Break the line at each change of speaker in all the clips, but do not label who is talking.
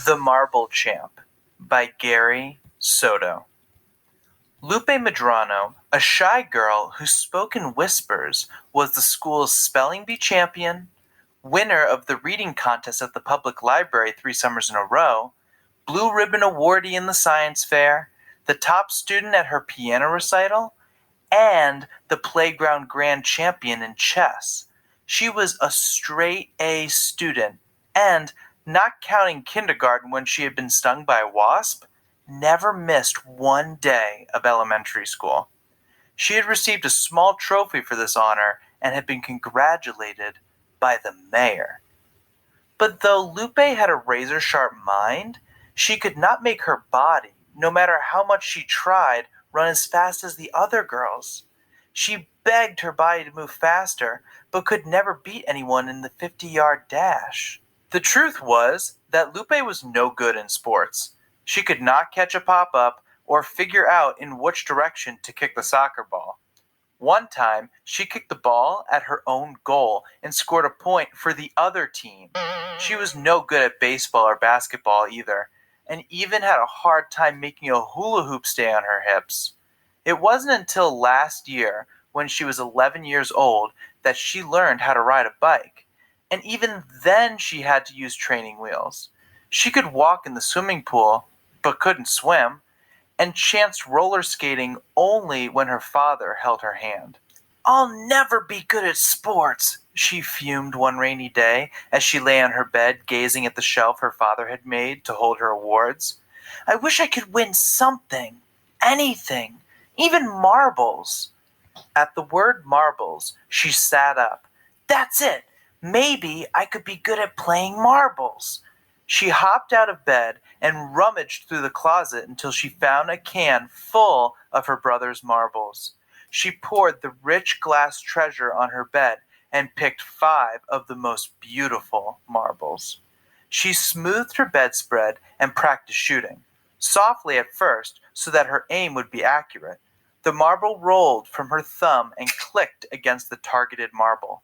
The Marble Champ by Gary Soto. Lupe Medrano, a shy girl who spoke in whispers, was the school's spelling bee champion, winner of the reading contest at the public library 3 summers in a row, blue ribbon awardee in the science fair, the top student at her piano recital, and the playground grand champion in chess. She was a straight A student, and, not counting kindergarten when she had been stung by a wasp, never missed one day of elementary school. She had received a small trophy for this honor and had been congratulated by the mayor. But though Lupe had a razor-sharp mind, she could not make her body, no matter how much she tried, run as fast as the other girls. She begged her body to move faster, but could never beat anyone in the 50-yard dash. The truth was that Lupe was no good in sports. She could not catch a pop-up or figure out in which direction to kick the soccer ball. One time, she kicked the ball at her own goal and scored a point for the other team. She was no good at baseball or basketball either, and even had a hard time making a hula hoop stay on her hips. It wasn't until last year, when she was 11 years old, that she learned how to ride a bike, and even then she had to use training wheels. She could walk in the swimming pool, but couldn't swim, and chanced roller skating only when her father held her hand. "I'll never be good at sports," she fumed one rainy day as she lay on her bed gazing at the shelf her father had made to hold her awards. "I wish I could win something, anything, even marbles." At the word marbles, she sat up. "That's it! Maybe I could be good at playing marbles." She hopped out of bed and rummaged through the closet until she found a can full of her brother's marbles. She poured the rich glass treasure on her bed and picked 5 of the most beautiful marbles. She smoothed her bedspread and practiced shooting, softly at first so that her aim would be accurate. The marble rolled from her thumb and clicked against the targeted marble.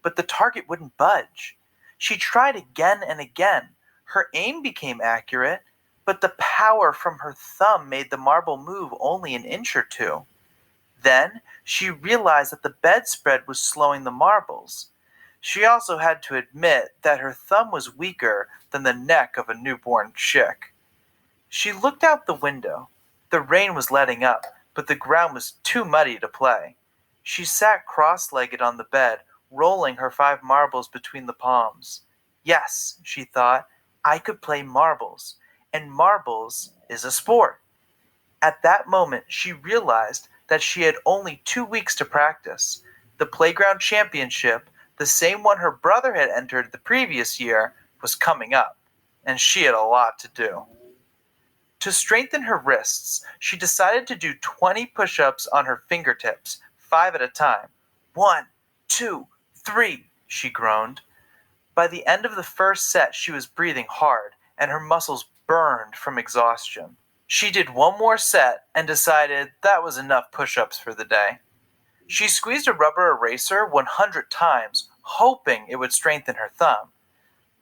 But the target wouldn't budge. She tried again and again. Her aim became accurate, but the power from her thumb made the marble move only an inch or 2. Then she realized that the bedspread was slowing the marbles. She also had to admit that her thumb was weaker than the neck of a newborn chick. She looked out the window. The rain was letting up, but the ground was too muddy to play. She sat cross-legged on the bed, rolling her 5 marbles between the palms. Yes, she thought, I could play marbles, and marbles is a sport. At that moment, she realized that she had only 2 weeks to practice. The playground championship, the same one her brother had entered the previous year, was coming up, and she had a lot to do. To strengthen her wrists, she decided to do 20 push-ups on her fingertips, 5 at a time. 1, 2, 3, she groaned. By the end of the first set, she was breathing hard, and her muscles burned from exhaustion. She did one more set and decided that was enough push-ups for the day. She squeezed a rubber eraser 100 times, hoping it would strengthen her thumb.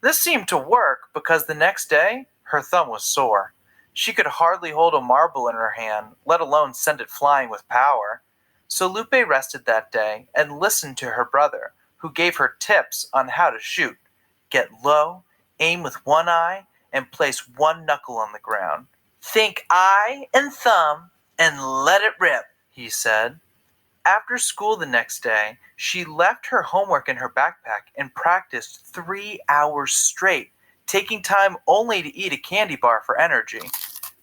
This seemed to work because the next day, her thumb was sore. She could hardly hold a marble in her hand, let alone send it flying with power. So Lupe rested that day and listened to her brother, who gave her tips on how to shoot. Get low, aim with one eye, and place one knuckle on the ground. "Think eye and thumb, and let it rip," he said. After school the next day, she left her homework in her backpack and practiced 3 hours straight, taking time only to eat a candy bar for energy.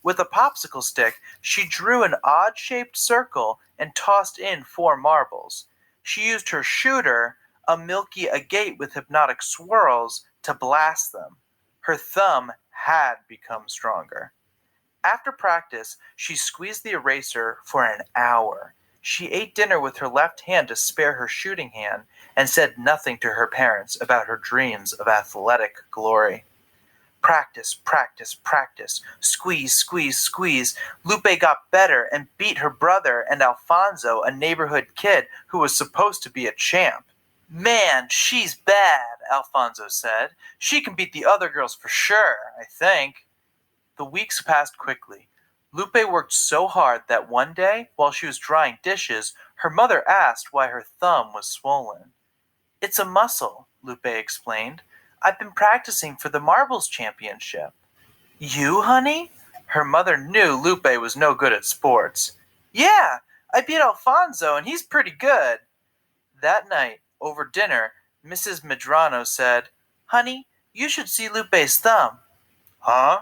With a popsicle stick, she drew an odd-shaped circle and tossed in 4 marbles. She used her shooter, a milky agate with hypnotic swirls, to blast them. Her thumb had become stronger. After practice, she squeezed the eraser for an hour. She ate dinner with her left hand to spare her shooting hand and said nothing to her parents about her dreams of athletic glory. Practice, practice, practice. Squeeze, squeeze, squeeze. Lupe got better and beat her brother and Alfonso, a neighborhood kid who was supposed to be a champ. "Man, she's bad," Alfonso said. She can beat the other girls for sure, I think. The weeks passed quickly. Lupe worked so hard that one day, while she was drying dishes, her mother asked why her thumb was swollen. It's a muscle, Lupe explained. I've been practicing for the marbles championship. You, honey? Her mother knew Lupe was no good at sports. Yeah, I beat Alfonso and he's pretty good. That night, over dinner, Mrs. Medrano said, Honey, you should see Lupe's thumb. Huh?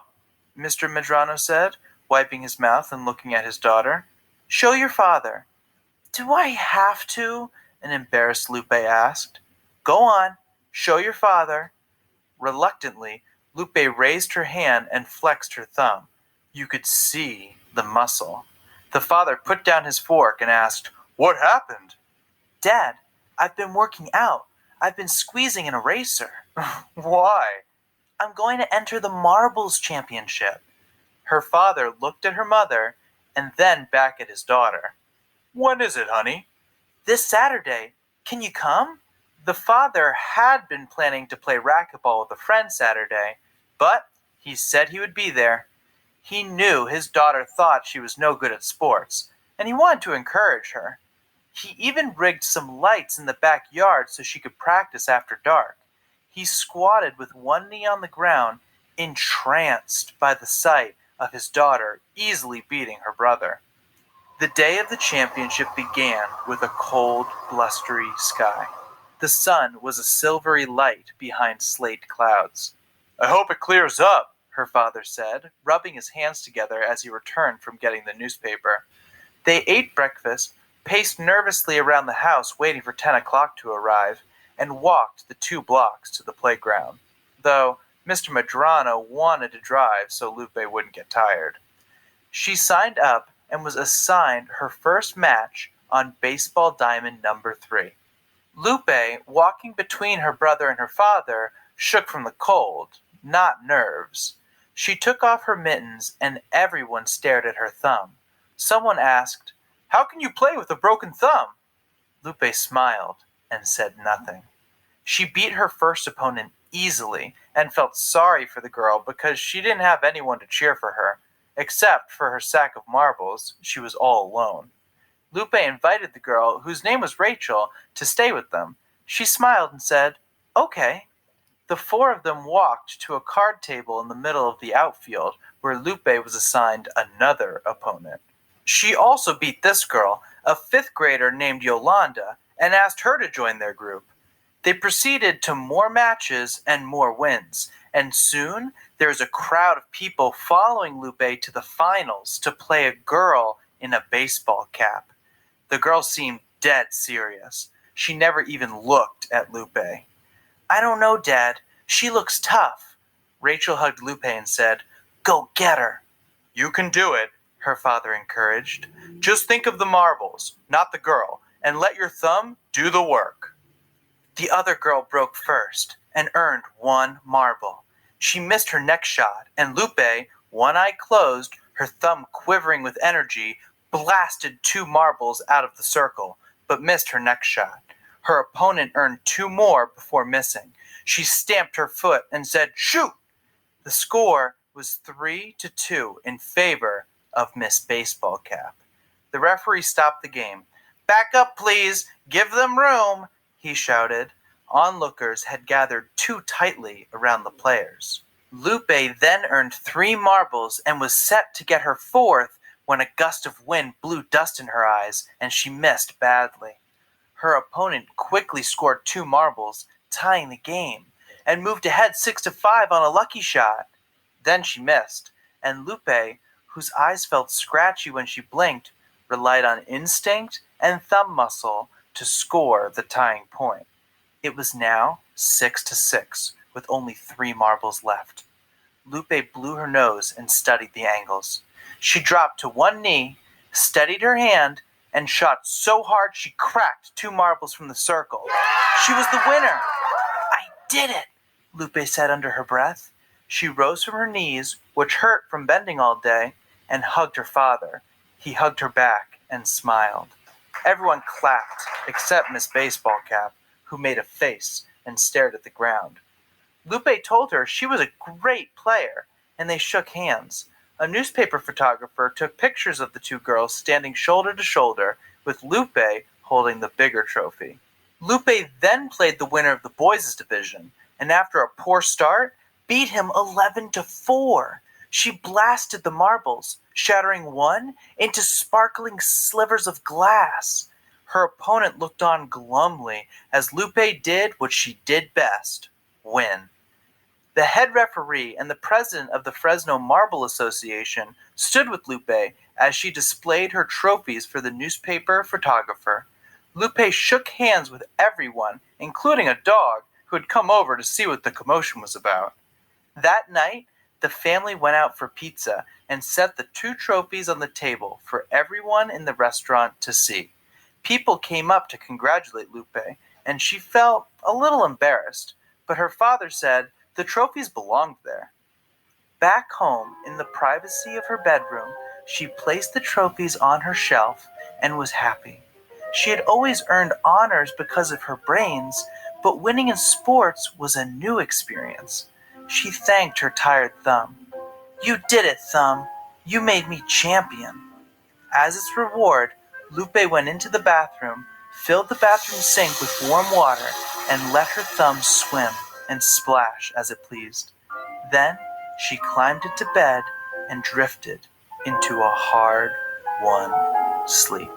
Mr. Medrano said, wiping his mouth and looking at his daughter. Show your father. Do I have to? An embarrassed Lupe asked. Go on, show your father. Reluctantly, Lupe raised her hand and flexed her thumb. You could see the muscle. The father put down his fork and asked, What happened? Dad, I've been working out. I've been squeezing an eraser. Why? I'm going to enter the marbles championship. Her father looked at her mother and then back at his daughter. When is it, honey? This Saturday. Can you come? The father had been planning to play racquetball with a friend Saturday, but he said he would be there. He knew his daughter thought she was no good at sports, and he wanted to encourage her. He even rigged some lights in the backyard so she could practice after dark. He squatted with one knee on the ground, entranced by the sight of his daughter easily beating her brother. The day of the championship began with a cold, blustery sky. The sun was a silvery light behind slate clouds. I hope it clears up, her father said, rubbing his hands together as he returned from getting the newspaper. They ate breakfast, paced nervously around the house waiting for 10 o'clock to arrive, and walked the 2 blocks to the playground, though Mr. Medrano wanted to drive so Lupe wouldn't get tired. She signed up and was assigned her first match on baseball diamond number 3. Lupe, walking between her brother and her father, shook from the cold, not nerves. She took off her mittens and everyone stared at her thumb. Someone asked, How can you play with a broken thumb? Lupe smiled and said nothing. She beat her first opponent easily and felt sorry for the girl because she didn't have anyone to cheer for her. Except for her sack of marbles, she was all alone. Lupe invited the girl, whose name was Rachel, to stay with them. She smiled and said, Okay. The 4 of them walked to a card table in the middle of the outfield, where Lupe was assigned another opponent. She also beat this girl, a 5th grader named Yolanda, and asked her to join their group. They proceeded to more matches and more wins, and soon there was a crowd of people following Lupe to the finals to play a girl in a baseball cap. The girl seemed dead serious. She never even looked at Lupe. I don't know, Dad. She looks tough. Rachel hugged Lupe and said, Go get her. You can do it, her father encouraged. Just think of the marbles, not the girl, and let your thumb do the work. The other girl broke first and earned 1 marble. She missed her next shot, and Lupe, one eye closed, her thumb quivering with energy, blasted 2 marbles out of the circle, but missed her next shot. Her opponent earned 2 more before missing. She stamped her foot and said, Shoot! The score was 3-2 in favor of Miss Baseball Cap. The referee stopped the game. Back up, please! Give them room! He shouted. Onlookers had gathered too tightly around the players. Lupe then earned 3 marbles and was set to get her 4th when a gust of wind blew dust in her eyes and she missed badly. Her opponent quickly scored 2 marbles, tying the game, and moved ahead 6-5 on a lucky shot. Then she missed, and Lupe, whose eyes felt scratchy when she blinked, relied on instinct and thumb muscle to score the tying point. It was now 6-6, with only 3 marbles left. Lupe blew her nose and studied the angles. She dropped to one knee, steadied her hand, and shot so hard she cracked 2 marbles from the circle. She was the winner! I did it! Lupe said under her breath. She rose from her knees, which hurt from bending all day, and hugged her father. He hugged her back and smiled. Everyone clapped, except Miss Baseball Cap, who made a face and stared at the ground. Lupe told her she was a great player, and they shook hands. A newspaper photographer took pictures of the two girls standing shoulder to shoulder, with Lupe holding the bigger trophy. Lupe then played the winner of the boys' division, and after a poor start, beat him 11-4. She blasted the marbles, shattering one into sparkling slivers of glass. Her opponent looked on glumly as Lupe did what she did best: win. The head referee and the president of the Fresno Marble Association stood with Lupe as she displayed her trophies for the newspaper photographer. Lupe shook hands with everyone, including a dog who had come over to see what the commotion was about. That night, the family went out for pizza and set the two trophies on the table for everyone in the restaurant to see. People came up to congratulate Lupe, and she felt a little embarrassed, but her father said the trophies belonged there. Back home, in the privacy of her bedroom, she placed the trophies on her shelf and was happy. She had always earned honors because of her brains, but winning in sports was a new experience. She thanked her tired thumb. "You did it, Thumb. You made me champion." As its reward, Lupe went into the bathroom, filled the bathroom sink with warm water, and let her thumb swim and splash as it pleased. Then she climbed into bed and drifted into a hard-won sleep.